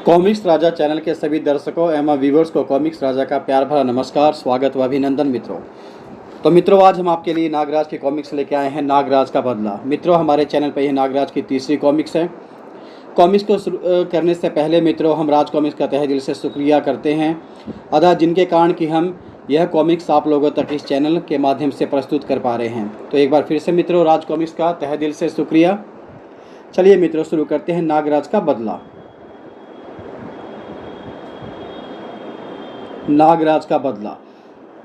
Comics राजा channel के सभी दर्शकों एवं व्यूवर्स को कॉमिक्स राजा का प्यार भरा नमस्कार, स्वागत व अभिनंदन मित्रों। तो मित्रों, आज हम आपके लिए नागराज के कॉमिक्स लेके आए हैं, नागराज का बदला। मित्रों, हमारे चैनल पर यह नागराज की तीसरी कॉमिक्स है। कॉमिक्स को शुरू करने से पहले मित्रों, हम राज कॉमिक्स का तहे दिल से शुक्रिया करते हैं अदा, जिनके कारण कि हम यह कॉमिक्स आप लोगों तक इस चैनल के माध्यम से प्रस्तुत कर पा रहे हैं। तो एक बार फिर से मित्रों, राज कॉमिक्स का तहे दिल से शुक्रिया। चलिए मित्रों, शुरू करते हैं नागराज का बदला। नागराज का बदला।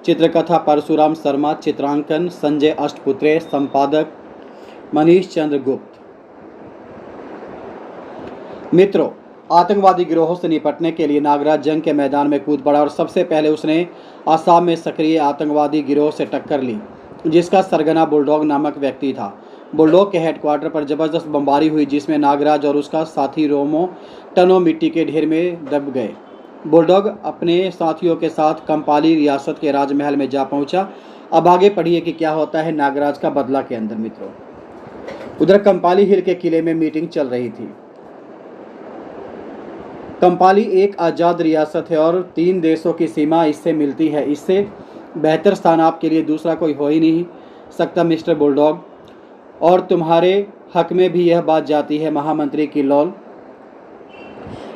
चित्रकथा परशुराम शर्मा, चित्रांकन संजय अष्टपुत्रे, संपादक मनीष चंद्र गुप्त। मित्रों, आतंकवादी गिरोहों से निपटने के लिए नागराज जंग के मैदान में कूद पड़ा और सबसे पहले उसने असम में सक्रिय आतंकवादी गिरोह से टक्कर ली, जिसका सरगना बुलडॉग नामक व्यक्ति था। बुलडॉग के हेडक्वार्टर पर जबरदस्त बमबारी हुई, जिसमें नागराज और उसका साथी रोमो टनों मिट्टी के ढेर में दब गए। बुलडॉग अपने साथियों के साथ कंपाली रियासत के राजमहल में जा पहुंचा। अब आगे पढ़िए कि क्या होता है नागराज का बदला के अंदर। मित्रों, उधर कंपाली हिल के किले में मीटिंग चल रही थी। कंपाली एक आज़ाद रियासत है और 3 देशों की सीमा इससे मिलती है। इससे बेहतर स्थान आपके लिए दूसरा कोई हो ही नहीं सकता मिस्टर बुलडॉग, और तुम्हारे हक में भी यह बात जाती है महामंत्री किल्लौल।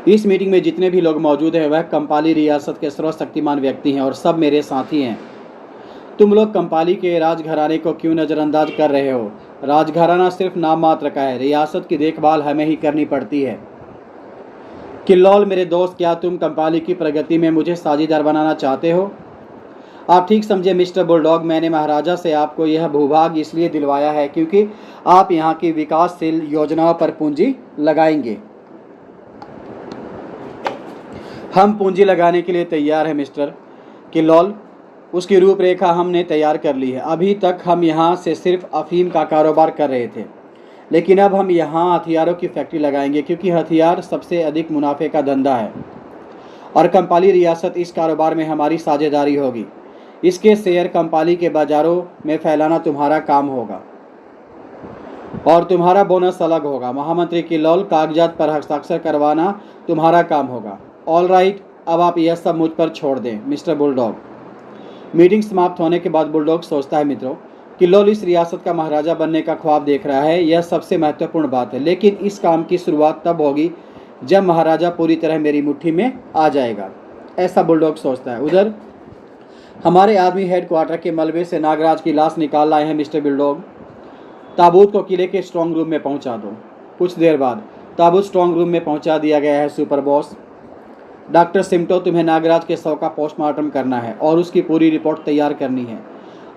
इस मीटिंग में जितने भी लोग मौजूद हैं वह कंपाली रियासत के सर्वशक्तिमान व्यक्ति हैं और सब मेरे साथी हैं। तुम लोग कंपाली के राजघराने को क्यों नज़रअंदाज कर रहे हो? राजघराना सिर्फ नाम मात्र का है, रियासत की देखभाल हमें ही करनी पड़ती है। किल्लौल मेरे दोस्त, क्या तुम कंपाली की प्रगति में मुझे साझीदार बनाना चाहते हो? आप ठीक समझे मिस्टर बुलडॉग, मैंने महाराजा से आपको यह भूभाग इसलिए दिलवाया है क्योंकि आप यहाँ की विकासशील योजनाओं पर पूंजी लगाएंगे। हम पूंजी लगाने के लिए तैयार हैं मिस्टर किल्लौल। उसकी रूपरेखा हमने तैयार कर ली है। अभी तक हम यहाँ से सिर्फ अफीम का कारोबार कर रहे थे, लेकिन अब हम यहाँ हथियारों की फैक्ट्री लगाएंगे क्योंकि हथियार सबसे अधिक मुनाफे का धंधा है और कंपाली रियासत इस कारोबार में हमारी साझेदारी होगी। इसके शेयर कंपाली के बाज़ारों में फैलाना तुम्हारा काम होगा और तुम्हारा बोनस अलग होगा। महामंत्री किल्लौल, कागजात पर हस्ताक्षर करवाना तुम्हारा काम होगा। ऑल राइट, अब आप यह सब मुझ पर छोड़ दें मिस्टर बुलडॉग। मीटिंग समाप्त होने के बाद बुलडॉग सोचता है मित्रों, किल्लौल इस रियासत का महाराजा बनने का ख्वाब देख रहा है। यह सबसे महत्वपूर्ण बात है, लेकिन इस काम की शुरुआत तब होगी जब महाराजा पूरी तरह मेरी मुट्ठी में आ जाएगा, ऐसा बुलडॉग सोचता है। उधर हमारे आदमी हेडक्वार्टर के मलबे से नागराज की लाश निकाल लाए हैं मिस्टर बुलडॉग। ताबूत को किले के स्ट्रांग रूम में पहुंचा दो। कुछ देर बाद ताबूत स्ट्रांग रूम में पहुंचा दिया गया है। सुपर बॉस डॉक्टर सिमटो, तुम्हें नागराज के शव का पोस्टमार्टम करना है और उसकी पूरी रिपोर्ट तैयार करनी है।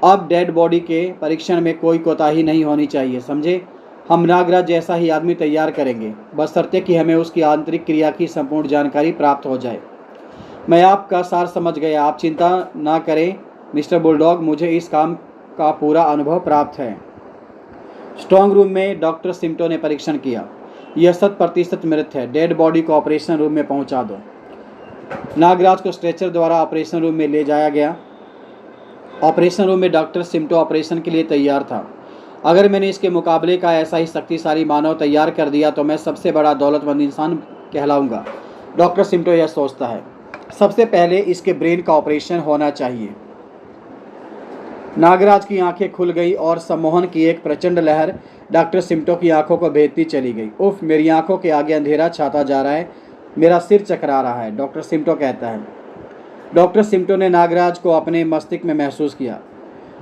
अब डेड बॉडी के परीक्षण में कोई कोताही नहीं होनी चाहिए, समझे? हम नागराज जैसा ही आदमी तैयार करेंगे, बशर्ते कि हमें उसकी आंतरिक क्रिया की संपूर्ण जानकारी प्राप्त हो जाए। मैं आपका सार समझ गया, आप चिंता ना करें मिस्टर बुलडॉग, मुझे इस काम का पूरा अनुभव प्राप्त है। स्ट्रांग रूम में डॉक्टर सिमटो ने परीक्षण किया। यह 100% मृत है। डेड बॉडी को ऑपरेशन रूम में पहुंचा दो। नागराज को स्ट्रेचर द्वारा ऑपरेशन रूम में ले जाया गया। ऑपरेशन रूम में डॉक्टर सिमटो ऑपरेशन के लिए तैयार था। अगर मैंने इसके मुकाबले का ऐसा ही शक्तिशाली मानव तैयार कर दिया तो मैं सबसे बड़ा दौलतमंद इंसान कहलाऊंगा, डॉक्टर सिमटो यह सोचता है। सबसे पहले इसके ब्रेन का ऑपरेशन होना चाहिए। नागराज की आंखें खुल गई और सम्मोहन की एक प्रचंड लहर डॉक्टर सिमटो की आंखों को भेदती चली गई। उफ, मेरी आंखों के आगे अंधेरा छाता जा रहा है, मेरा सिर चकरा रहा है, डॉक्टर सिमटो कहता है। डॉक्टर सिमटो ने नागराज को अपने मस्तिष्क में महसूस किया।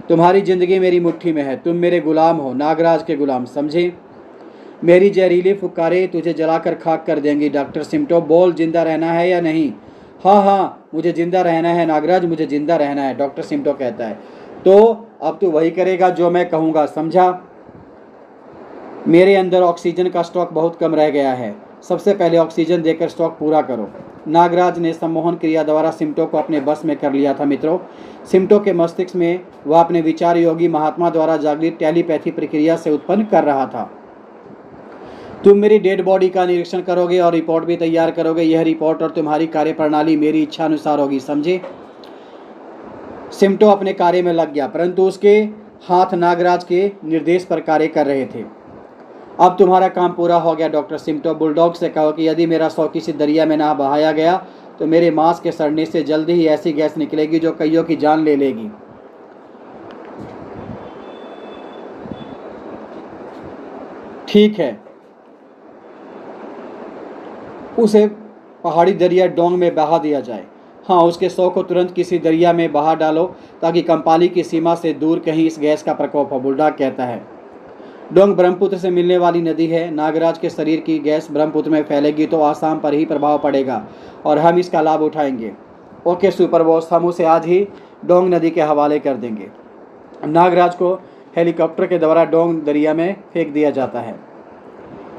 तुम्हारी जिंदगी मेरी मुट्ठी में है, तुम मेरे गुलाम हो, नागराज के गुलाम, समझे? मेरी जहरीली फुकारें तुझे जलाकर खाक कर देंगी। डॉक्टर सिमटो, बोल, जिंदा रहना है या नहीं? हाँ हाँ, मुझे जिंदा रहना है नागराज, मुझे जिंदा रहना है, डॉक्टर सिमटो कहता है। तो अब तू वही करेगा जो मैं कहूँगा, समझा? मेरे अंदर ऑक्सीजन का स्टॉक बहुत कम रह गया है, सबसे पहले ऑक्सीजन देकर स्टॉक पूरा करो। नागराज ने सम्मोहन क्रिया द्वारा सिमटो को अपने बस में कर लिया था। मित्रों, सिमटो के मस्तिष्क में वह अपने विचार योगी महात्मा द्वारा जागृत टेलीपैथी प्रक्रिया से उत्पन्न कर रहा था। तुम मेरी डेड बॉडी का निरीक्षण करोगे और रिपोर्ट भी तैयार करोगे। यह रिपोर्ट और तुम्हारी कार्यप्रणाली मेरी इच्छा अनुसार होगी, समझे? सिमटो अपने कार्य में लग गया, परंतु उसके हाथ नागराज के निर्देश पर कार्य कर रहे थे। अब तुम्हारा काम पूरा हो गया डॉक्टर सिमटो। बुलडॉग से कहो कि यदि मेरा शव किसी दरिया में ना बहाया गया तो मेरे मांस के सड़ने से जल्दी ही ऐसी गैस निकलेगी जो कईयों की जान ले लेगी। ठीक है, उसे पहाड़ी दरिया डोंग में बहा दिया जाए। हाँ, उसके शव को तुरंत किसी दरिया में बहा डालो ताकि कंपाली की सीमा से दूर कहीं इस गैस का प्रकोप हो। बुलडॉग कहता है। डोंग ब्रह्मपुत्र से मिलने वाली नदी है। नागराज के शरीर की गैस ब्रह्मपुत्र में फैलेगी तो आसाम पर ही प्रभाव पड़ेगा और हम इसका लाभ उठाएंगे। ओके सुपर बॉस, हम उसे आज ही डोंग नदी के हवाले कर देंगे। नागराज को हेलीकॉप्टर के द्वारा डोंग दरिया में फेंक दिया जाता है।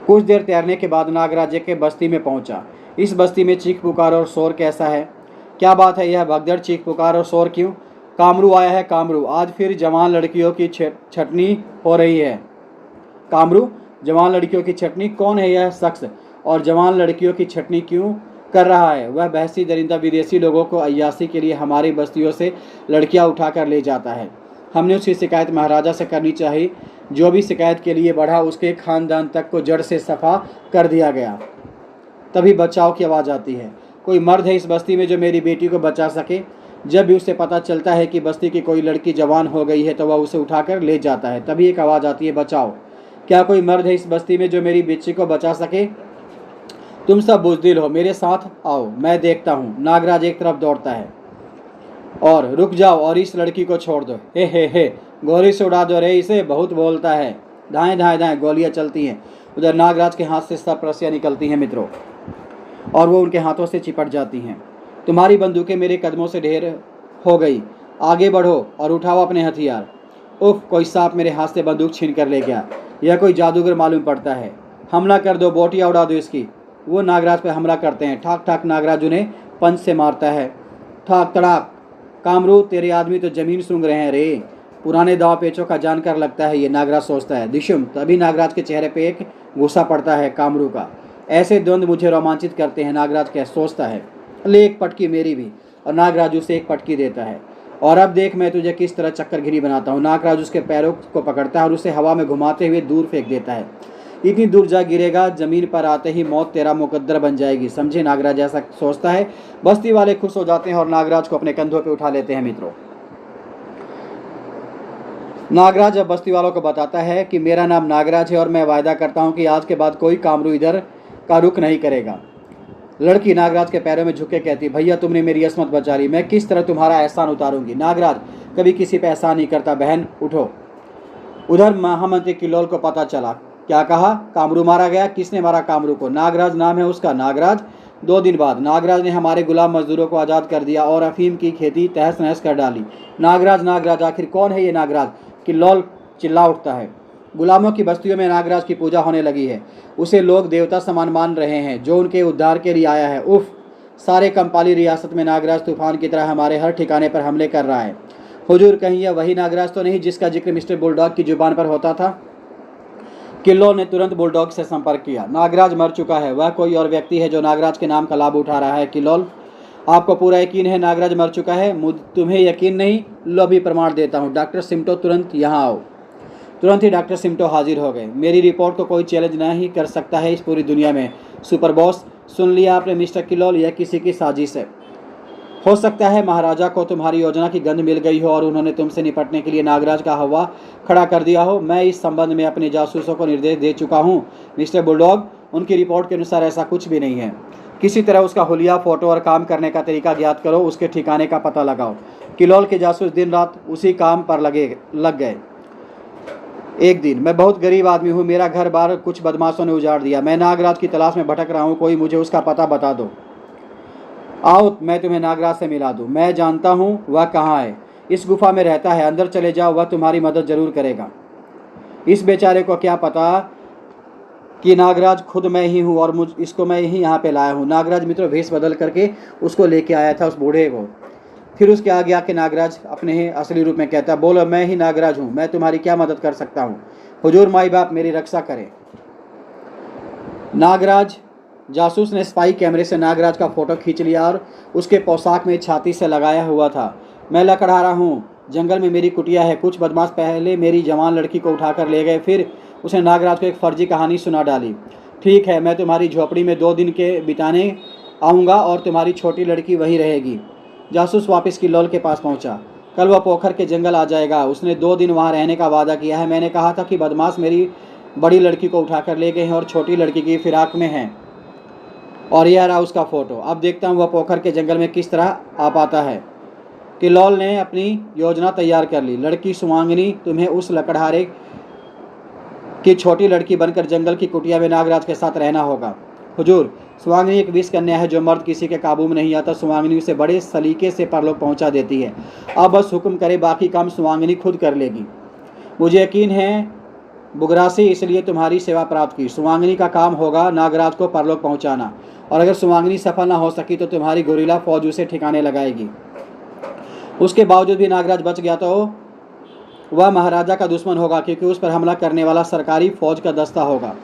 कुछ देर तैरने के बाद नागराज के बस्ती में पहुंचा। इस बस्ती में चीख पुकार और शोर कैसा है? क्या बात है, यह भगदड़ चीख पुकार और शोर क्यों? कामरू आया है, कामरू। आज फिर जवान लड़कियों की छटनी हो रही है। कामरू, जवान लड़कियों की छटनी? कौन है यह शख्स और जवान लड़कियों की छटनी क्यों कर रहा है? वह बहसी दरिंदा विदेशी लोगों को अय्यासी के लिए हमारी बस्तियों से लड़कियां उठाकर ले जाता है। हमने उसकी शिकायत महाराजा से करनी चाहिए। जो भी शिकायत के लिए बढ़ा उसके खानदान तक को जड़ से सफा कर दिया गया। तभी बचाव की आवाज़ आती है। कोई मर्द है इस बस्ती में जो मेरी बेटी को बचा सके? जब भी उसे पता चलता है कि बस्ती की कोई लड़की जवान हो गई है तो वह उसे उठाकर ले जाता है। तभी एक आवाज़ आती है, बचाओ। क्या कोई मर्द है इस बस्ती में जो मेरी बच्ची को बचा सके? तुम सब बुज़दिल हो, मेरे साथ आओ, मैं देखता हूँ। नागराज एक तरफ दौड़ता है। और रुक जाओ और इस लड़की को छोड़ दो। हे, गोली से उड़ा दो रे इसे, बहुत बोलता है। दाएं दाएं दाएं गोलियां चलती हैं। उधर नागराज के हाथ से सब रस्सियां निकलती हैं मित्रों, और वो उनके हाथों से चिपट जाती हैं। तुम्हारी बंदूकें मेरे कदमों से ढेर हो गई। आगे बढ़ो और उठाओ अपने हथियार। उफ, कोई सांप मेरे हाथ से बंदूक छीन कर ले गया। यह कोई जादूगर मालूम पड़ता है। हमला कर दो, बोटियाँ उड़ा दो इसकी। वो नागराज पर हमला करते हैं। ठाक ठाक नागराज उन्हें पंच से मारता है। ठाक तड़ाक। कामरू, तेरे आदमी तो जमीन सूंघ रहे हैं रे। पुराने दाव पेचों का जानकर लगता है ये, नागराज सोचता है। दिशुम, तभी नागराज के चेहरे पे एक गुस्सा पड़ता है कामरू का। ऐसे द्वंद्व मुझे रोमांचित करते हैं, नागराज क्या सोचता है। ले एक पटकी मेरी भी। और नागराज उसे एक पटकी देता है। और अब देख मैं तुझे किस तरह चक्करगिरी बनाता हूँ। नागराज उसके पैरों को पकड़ता है और उसे हवा में घुमाते हुए दूर फेंक देता है। इतनी दूर जा गिरेगा, जमीन पर आते ही मौत तेरा मुकद्दर बन जाएगी, समझे? नागराज ऐसा सोचता है। बस्ती वाले खुश हो जाते हैं और नागराज को अपने कंधों पे उठा लेते हैं मित्रों। नागराज अब बस्ती वालों को बताता है कि मेरा नाम नागराज है और मैं वायदा करता हूँ कि आज के बाद कोई कामरू इधर का रुख नहीं करेगा। लड़की नागराज के पैरों में झुके कहती, भैया तुमने मेरी असमत बचा ली, मैं किस तरह तुम्हारा एहसान उतारूंगी? नागराज कभी किसी पे एहसान नहीं करता बहन, उठो। उधर महामंत्री किलोल को पता चला। क्या कहा? कामरू मारा गया? किसने मारा कामरू को? नागराज नाम है उसका। नागराज? 2 दिन बाद नागराज ने हमारे गुलाम मजदूरों को आज़ाद कर दिया और अफीम की खेती तहस नहस कर डाली। नागराज, नागराज, आखिर कौन है ये नागराज? किल्लौल चिल्ला उठता है। गुलामों की बस्तियों में नागराज की पूजा होने लगी है। उसे लोग देवता समान मान रहे हैं जो उनके उद्धार के लिए आया है। उफ, सारे कंपाली रियासत में नागराज तूफान की तरह हमारे हर ठिकाने पर हमले कर रहा है। हुजूर, कहीं यह वही नागराज तो नहीं जिसका जिक्र मिस्टर बुलडॉग की जुबान पर होता था? किल्लो ने तुरंत बुलडॉग से संपर्क किया। नागराज मर चुका है। वह कोई और व्यक्ति है जो नागराज के नाम का लाभ उठा रहा है। किल्लोल, आपको पूरा यकीन है नागराज मर चुका है? तुम्हें यकीन नहीं? लो भी प्रमाण देता हूँ। डॉक्टर सिमटो, तुरंत यहाँ आओ। तुरंत ही डॉक्टर सिमटो हाजिर हो गए। मेरी रिपोर्ट को कोई चैलेंज नहीं कर सकता है इस पूरी दुनिया में। सुपर बॉस, सुन लिया आपने मिस्टर किल्लोल, यह किसी की साजिश है। हो सकता है महाराजा को तुम्हारी योजना की गंध मिल गई हो और उन्होंने तुमसे निपटने के लिए नागराज का हवा खड़ा कर दिया हो। मैं इस संबंध में अपने जासूसों को निर्देश दे चुका हूँ मिस्टर बुलडॉग। उनकी रिपोर्ट के अनुसार ऐसा कुछ भी नहीं है। किसी तरह उसका हुलिया, फोटो और काम करने का तरीका ज्ञात करो, उसके ठिकाने का पता लगाओ। किल्लोल के जासूस दिन रात उसी काम पर लग गए। एक दिन, मैं बहुत गरीब आदमी हूँ, मेरा घर बार कुछ बदमाशों ने उजाड़ दिया। मैं नागराज की तलाश में भटक रहा हूँ, कोई मुझे उसका पता बता दो। आओ मैं तुम्हें नागराज से मिला दूँ। मैं जानता हूँ वह कहाँ है। इस गुफा में रहता है, अंदर चले जाओ, वह तुम्हारी मदद जरूर करेगा। इस बेचारे को क्या पता कि नागराज खुद मैं ही हूँ और इसको मैं ही यहाँ पे लाया हूँ। नागराज मित्रों भेष बदल करके उसको लेके आया था, उस बूढ़े को। फिर उसके आगे आके नागराज अपने ही असली रूप में कहता, बोलो मैं ही नागराज हूँ, मैं तुम्हारी क्या मदद कर सकता हूँ? हुजूर माई बाप मेरी रक्षा करें। नागराज जासूस ने स्पाई कैमरे से नागराज का फोटो खींच लिया और उसके पोशाक में छाती से लगाया हुआ था। मैं लकड़हारा हूँ, जंगल में मेरी कुटिया है। कुछ बदमाश पहले मेरी जवान लड़की को उठाकर ले गए, फिर उसने नागराज को एक फर्जी कहानी सुना डाली। ठीक है, मैं तुम्हारी झोपड़ी में 2 दिन के बिताने आऊँगा और तुम्हारी छोटी लड़की वहीं रहेगी। जासूस वापस किल्लोल के पास पहुंचा। कल वह पोखर के जंगल आ जाएगा। उसने 2 दिन वहां रहने का वादा किया है। मैंने कहा था कि बदमाश मेरी बड़ी लड़की को उठाकर ले गए हैं और छोटी लड़की की फिराक में हैं, और यह रहा उसका फोटो। अब देखता हूँ वह पोखर के जंगल में किस तरह आ पाता है। किल्लोल ने अपनी योजना तैयार कर ली। लड़की सुवांगिनी, तुम्हें उस लकड़हारे की छोटी लड़की बनकर जंगल की कुटिया में नागराज के साथ रहना होगा। हुजूर, सुवांगिनी एक विष कन्या है जो मर्द किसी के काबू में नहीं आता। सुवांगिनी उसे बड़े सलीके से परलोक पहुंचा देती है। अब बस हुक्म करे, बाकी काम सुवांगिनी खुद कर लेगी। मुझे यकीन है बुगरा से इसलिए तुम्हारी सेवा प्राप्त की। सुवांगिनी का काम होगा नागराज को परलोक पहुंचाना, और अगर सुवांगिनी सफल न हो सकी तो तुम्हारी गोरिल्ला फौज उसे ठिकाने लगाएगी। उसके बावजूद भी नागराज बच गया तो वह महाराजा का दुश्मन होगा, क्योंकि उस पर हमला करने वाला सरकारी फौज का दस्ता होगा।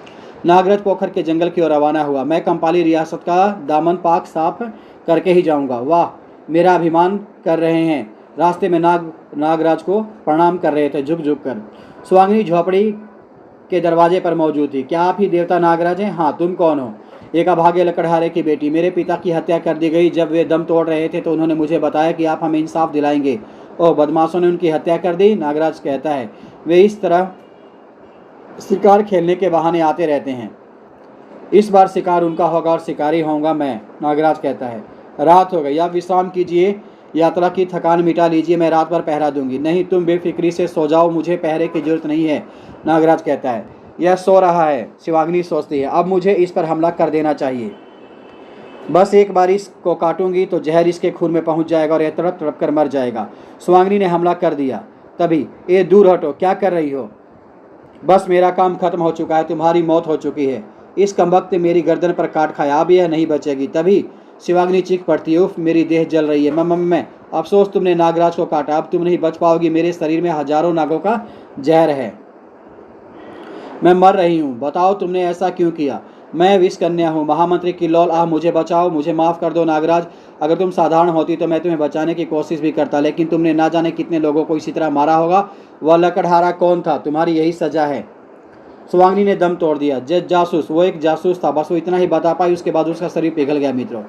नागराज पोखर के जंगल की ओर रवाना हुआ। मैं कंपाली रियासत का दामन पाक साफ करके ही जाऊंगा। वाह, मेरा अभिमान कर रहे हैं। रास्ते में नागराज को प्रणाम कर रहे थे झुक झुक कर। सुवांगिनी झोपड़ी के दरवाजे पर मौजूद थी। क्या आप ही देवता नागराज हैं? हाँ, तुम कौन हो? एक अभागे लकड़हारे की बेटी। मेरे पिता की हत्या कर दी गई। जब वे दम तोड़ रहे थे तो उन्होंने मुझे बताया कि आप हमें इंसाफ दिलाएंगे। ओह, बदमाशों ने उनकी हत्या कर दी। नागराज कहता है, वे इस तरह शिकार खेलने के बहाने आते रहते हैं। इस बार शिकार उनका होगा और शिकारी होऊंगा मैं। नागराज कहता है, रात हो गई, आप विश्राम कीजिए, यात्रा की थकान मिटा लीजिए। मैं रात भर पहरा दूंगी। नहीं, तुम बेफिक्री से सो जाओ, मुझे पहरे की जरूरत नहीं है। नागराज कहता है, यह सो रहा है। शिवांगिनी सोचती है, अब मुझे इस पर हमला कर देना चाहिए। बस एक बार इसको काटूंगी तो जहर इसके खून में पहुंच जाएगा और यह तड़प तड़प कर मर जाएगा। शिवांगिनी ने हमला कर दिया। तभी, ए दूर हटो, क्या कर रही हो? बस मेरा काम खत्म हो चुका है, तुम्हारी मौत हो चुकी है। इस कमबख्त ने मेरी गर्दन पर काट खाया, अब यह नहीं बचेगी। तभी शिवांगिनी चीख पड़ती है, उफ, मेरी देह जल रही है। मैं अफसोस तुमने नागराज को काटा, अब तुम नहीं बच पाओगी। मेरे शरीर में हजारों नागों का जहर है, मैं मर रही हूँ। बताओ तुमने ऐसा क्यों किया? मैं विष कन्या हूँ। महामंत्री किल्लोल, मुझे बचाओ, मुझे माफ़ कर दो नागराज। अगर तुम साधारण होती तो मैं तुम्हें बचाने की कोशिश भी करता, लेकिन तुमने ना जाने कितने लोगों को इसी तरह मारा होगा। वह लकड़हारा कौन था? तुम्हारी यही सजा है। सुवांगिनी ने दम तोड़ दिया। जासूस, वो एक जासूस था, बस वो इतना ही बता पाई। उसके बाद उसका शरीर पिघल गया। मित्रों,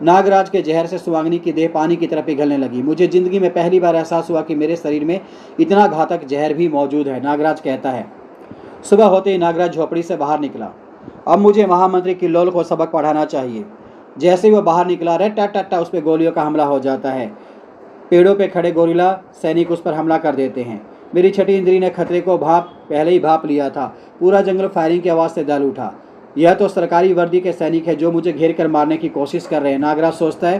नागराज के जहर से सुवांगिनी की देह पानी की तरह पिघलने लगी। मुझे जिंदगी में पहली बार एहसास हुआ कि मेरे शरीर में इतना घातक जहर भी मौजूद है। नागराज कहता है। सुबह होते ही नागराज झोपड़ी से बाहर निकला। अब मुझे महामंत्री किल्लोल को सबक पढ़ाना चाहिए। जैसे ही वह बाहर निकला, रट्टा टट्टा उस पर गोलियों का हमला हो जाता है। पेड़ों पे खड़े गोरिल्ला सैनिक उस पर हमला कर देते हैं। मेरी छठी इंद्री ने खतरे को पहले ही भाप लिया था। पूरा जंगल फायरिंग की आवाज़ से दल उठा। यह तो सरकारी वर्दी के सैनिक है जो मुझे घेर कर मारने की कोशिश कर रहे हैं। नागराज सोचता है,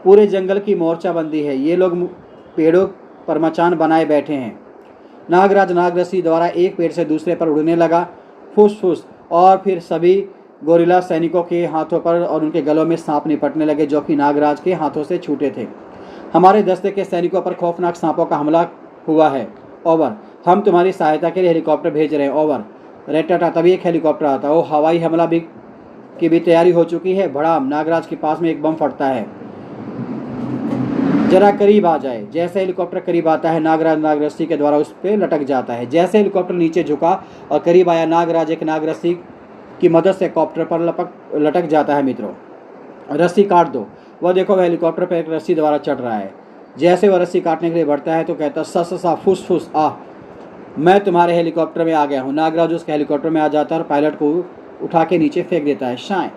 पूरे जंगल की मोर्चाबंदी है, ये लोग पेड़ों पर मचान बनाए बैठे हैं। नागराज नागरसी द्वारा एक पेड़ से दूसरे पर उड़ने लगा। फुस फुस, और फिर सभी गोरिल्ला सैनिकों के हाथों पर और उनके गलों में सांप निपटने लगे, जो कि नागराज के हाथों से छूटे थे। हमारे दस्ते के सैनिकों पर खौफनाक सांपों का हमला हुआ है। ओवर, हम तुम्हारी सहायता के लिए हेलीकॉप्टर भेज रहे हैं। ओवर। रेटाटा, तभी एक हेलीकॉप्टर आता है। वो हवाई हमला की भी तैयारी हो चुकी है। भड़ाम, नागराज के पास में एक बम फटता है। जरा करीब आ जाए। जैसे हेलीकॉप्टर करीब आता है, नागराज नागरस्सी के द्वारा उस पर लटक जाता है। जैसे हेलीकॉप्टर नीचे झुका और करीब आया, नागराज एक नागरस्सी की मदद से कॉप्टर पर लटक जाता है। मित्रों, रस्सी काट दो। वह देखो, वह हेलीकॉप्टर पर एक रस्सी द्वारा चढ़ रहा है। जैसे वह रस्सी काटने के लिए बढ़ता है तो कहता, सा फुस फुस, मैं तुम्हारे हेलीकॉप्टर में आ गया हूँ। नागराज उसके हेलीकॉप्टर में आ जाता है और पायलट को उठा के नीचे फेंक देता है। शाय,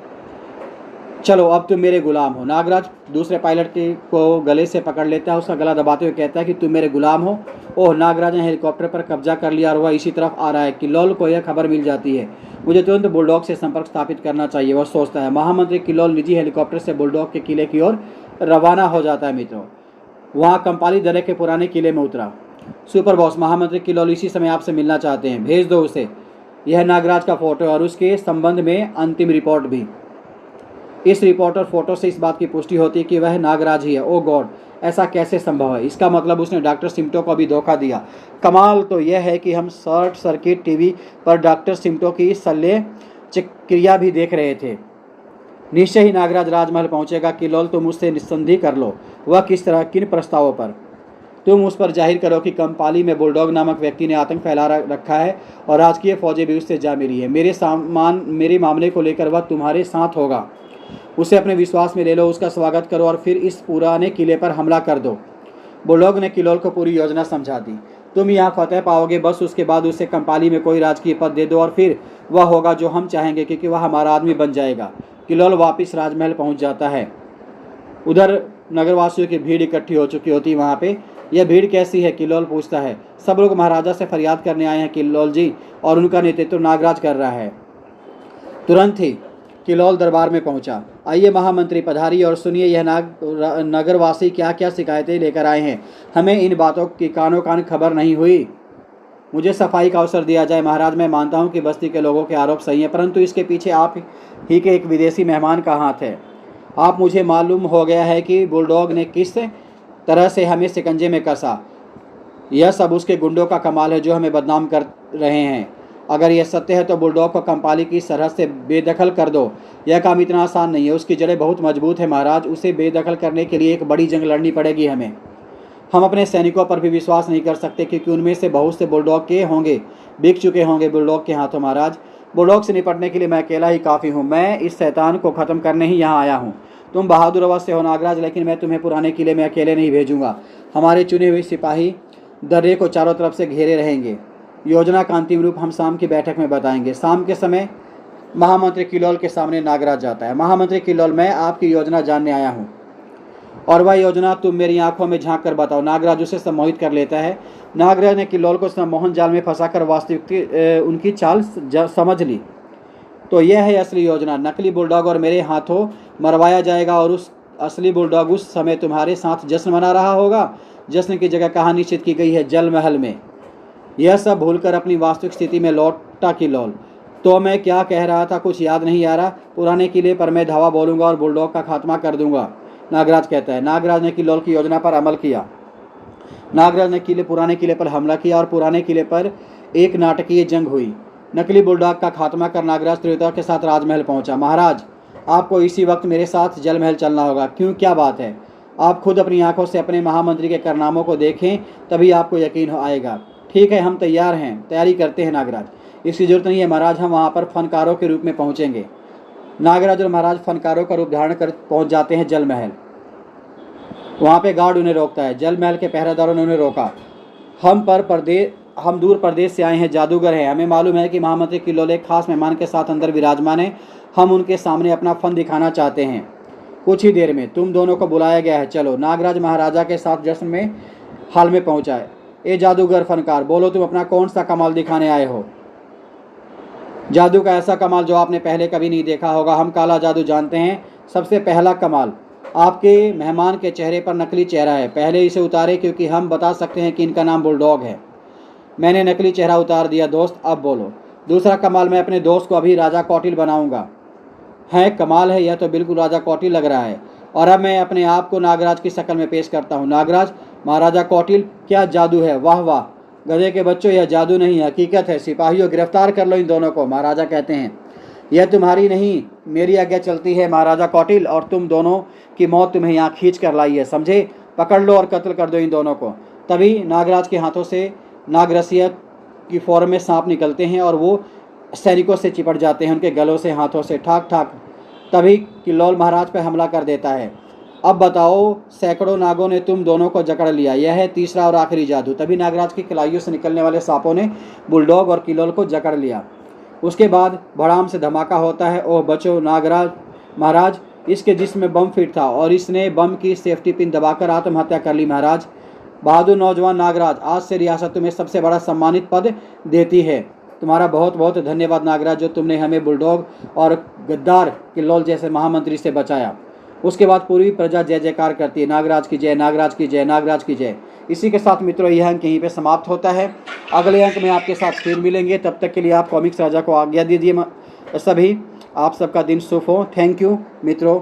चलो अब तुम मेरे गुलाम हो। नागराज दूसरे पायलट को गले से पकड़ लेता है, उसका गला दबाते हुए कहता है कि तुम मेरे गुलाम हो। ओह, नागराज ने हेलीकॉप्टर पर कब्जा कर लिया और वह इसी तरफ आ रहा है। किल्लोल को यह खबर मिल जाती है। मुझे तुरंत बुलडॉग से संपर्क स्थापित करना चाहिए, वह सोचता है। महामंत्री किल्लोल निजी हेलीकॉप्टर से बुलडॉग के किले की ओर रवाना हो जाता है। मित्रों, वहाँ कंपाली दर्रे के पुराने किले में उतरा। सुपर बॉस, महामंत्री किल्लोल इसी समय आपसे मिलना चाहते हैं, भेज दो उसे। यह नागराज का फोटो और उसके संबंध में अंतिम रिपोर्ट भी। इस रिपोर्ट और फोटो से इस बात की पुष्टि होती है कि वह नागराज ही है। ओ गॉड, ऐसा कैसे संभव है? इसका मतलब उसने डॉक्टर सिम्टो को भी धोखा दिया। कमाल तो यह है कि हम शॉर्ट सर्किट टीवी पर डॉक्टर सिम्टो की शल्य चिकित्सा भी देख रहे थे। निश्चय ही नागराज राजमहल पहुंचेगा। किल्लोल, तुम उससे निस्संदेह कर लो। वह किस तरह, किन प्रस्तावों पर? तुम उस पर जाहिर करो कि कंपाली में बुलडॉग नामक व्यक्ति ने आतंक फैला रखा है और राजकीय फौजें भी उससे जा मिली है। मेरे मामले को लेकर वह तुम्हारे साथ होगा। उसे अपने विश्वास में ले लो, उसका स्वागत करो और फिर इस पुराने किले पर हमला कर दो। बुलडॉग ने किलोल को पूरी योजना समझा दी। तुम यहाँ फतेह पाओगे, बस उसके बाद उसे कंपाली में कोई राजकीय पद दे दो और फिर वह होगा जो हम चाहेंगे, क्योंकि वह हमारा आदमी बन जाएगा। किलोल वापस राजमहल पहुँच जाता है। उधर नगरवासियों की भीड़ इकट्ठी हो चुकी होती है वहाँ पे। यह भीड़ कैसी है? किलोल पूछता है। सब लोग महाराजा से फरियाद करने आए हैं किलोल जी, और उनका नेतृत्व नागराज कर रहा है। तुरंत ही किलोल दरबार में पहुंचा। आइए महामंत्री पधारिए और सुनिए यह नगरवासी क्या क्या शिकायतें लेकर आए हैं। हमें इन बातों की कानों कान खबर नहीं हुई। मुझे सफाई का अवसर दिया जाए। महाराज, मैं मानता हूं कि बस्ती के लोगों के आरोप सही हैं, परंतु इसके पीछे आप ही के एक विदेशी मेहमान का हाथ है। आप मुझे मालूम हो गया है कि बुलडॉग ने किस तरह से हमें शिकंजे में कसा। यह सब उसके गुंडों का कमाल है जो हमें बदनाम कर रहे हैं। अगर यह सत्य है तो बुलडॉग को कंपाली की सरहद से बेदखल कर दो। यह काम इतना आसान नहीं है, उसकी जड़ें बहुत मजबूत है महाराज। उसे बेदखल करने के लिए एक बड़ी जंग लड़नी पड़ेगी हमें। हम अपने सैनिकों पर भी विश्वास नहीं कर सकते, क्योंकि उनमें से बहुत से बुलडॉग के होंगे, बिक चुके होंगे बुलडॉग के हाथों महाराज। बुलडॉग से निपटने के लिए मैं अकेला ही काफ़ी हूँ। मैं इस शैतान को ख़त्म करने ही यहाँ आया हूँ। तुम बहादुर अवश्य हो नागराज, लेकिन मैं तुम्हें पुराने किले में अकेले नहीं भेजूंगा। हमारे चुने हुए सिपाही दर्रे को चारों तरफ से घेरे रहेंगे। योजना का अंतिम रूप हम शाम की बैठक में बताएंगे। शाम के समय महामंत्री किलोल के सामने नागराज जाता है। महामंत्री किलोल, मैं आपकी योजना जानने आया हूँ, और वह योजना तुम मेरी आंखों में झांक कर बताओ। नागराज उसे सम्मोहित कर लेता है। नागराज ने किलोल को सम्मोहन जाल में फंसाकर वास्तविक उनकी चाल समझ ली। तो यह है असली योजना। नकली बुलडॉग और मेरे हाथों मरवाया जाएगा, और उस असली बुलडॉग उस समय तुम्हारे साथ जश्न मना रहा होगा। जश्न की जगह कहाँ निश्चित की गई है? जल महल में। यह सब भूलकर अपनी वास्तविक स्थिति में लौटा किलोल। तो मैं क्या कह रहा था, कुछ याद नहीं आ रहा? पुराने किले पर मैं धावा बोलूँगा और बुलडॉग का खात्मा कर दूंगा, नागराज कहता है। नागराज ने किलोल की योजना पर अमल किया। नागराज ने पुराने किले पर हमला किया और पुराने किले पर एक नाटकीय जंग हुई। नकली बुलडॉग का खात्मा कर नागराज त्रियोता के साथ राजमहल पहुंचा। महाराज, आपको इसी वक्त मेरे साथ जल महल चलना होगा। क्यों, क्या बात है? आप खुद अपनी आंखों से अपने महामंत्री के कारनामों को देखें, तभी आपको यकीन आएगा। ठीक है, हम तैयार हैं, तैयारी करते हैं नागराज। इसकी जरूरत नहीं है महाराज, हम वहाँ पर फनकारों के रूप में पहुँचेंगे। नागराज और महाराज फनकारों का रूप धारण कर पहुँच जाते हैं जल महल। वहाँ पे गार्ड उन्हें रोकता है। जल महल के पहरेदारों ने उन्हें रोका। हम दूर प्रदेश से आए हैं, जादूगर हैं। हमें मालूम है कि महामंत्री किलोल एक खास मेहमान के साथ अंदर विराजमान है। हम उनके सामने अपना फन दिखाना चाहते हैं। कुछ ही देर में तुम दोनों को बुलाया गया है, चलो। नागराज महाराजा के साथ जश्न में हाल में पहुंचा है। ए जादूगर फनकार, बोलो तुम अपना कौन सा कमाल दिखाने आए हो? जादू का ऐसा कमाल जो आपने पहले कभी नहीं देखा होगा। हम काला जादू जानते हैं। सबसे पहला कमाल, आपके मेहमान के चेहरे पर नकली चेहरा है। पहले इसे उतारे, क्योंकि हम बता सकते हैं कि इनका नाम बुलडॉग है। मैंने नकली चेहरा उतार दिया दोस्त, अब बोलो। दूसरा कमाल, मैं अपने दोस्त को अभी राजा कौटिल बनाऊंगा। है, कमाल है, यह तो बिल्कुल राजा कौटिल लग रहा है। और अब मैं अपने आप को नागराज की शक्ल में पेश करता हूँ। नागराज, महाराजा कौटिल, क्या जादू है! वाह वाह, गधे के बच्चों, यह जादू नहीं हकीकत है। सिपाहियों, गिरफ्तार कर लो इन दोनों को। महाराजा कहते हैं, यह तुम्हारी नहीं मेरी आज्ञा चलती है महाराजा कौटिल, और तुम दोनों की मौत तुम्हें यहाँ खींच कर लाई है, समझे? पकड़ लो और कत्ल कर दो इन दोनों को। तभी नागराज के हाथों से नागरसिया की फॉर्म में सांप निकलते हैं और वो सैनिकों से चिपट जाते हैं, उनके गलों से, हाथों से, ठाक ठाक। तभी किलोल महाराज पर हमला कर देता है। अब बताओ, सैकड़ों नागों ने तुम दोनों को जकड़ लिया। यह है तीसरा और आखिरी जादू। तभी नागराज की कलाइयों से निकलने वाले सांपों ने बुलडॉग और किलोल को जकड़ लिया। उसके बाद भड़ाम से धमाका होता है। ओह बचो नागराज महाराज, इसके जिस्म में बम फिट था और इसने बम की सेफ्टी पिन दबाकर आत्महत्या कर ली। महाराज, बहादुर नौजवान नागराज, आज से रियासत तुम्हें सबसे बड़ा सम्मानित पद देती है। तुम्हारा बहुत बहुत धन्यवाद नागराज, जो तुमने हमें बुलडॉग और गद्दार किलोल जैसे महामंत्री से बचाया। उसके बाद पूरी प्रजा जय जयकार करती है, नागराज की जय, नागराज की जय, नागराज की जय। इसी के साथ मित्रों, यह अंक यहीं पे समाप्त होता है। अगले अंक में आपके साथ फिर मिलेंगे। तब तक के लिए आप कॉमिक्स राजा को आज्ञा दीजिए। सभी, आप सबका दिन शुभ हो। थैंक यू मित्रों।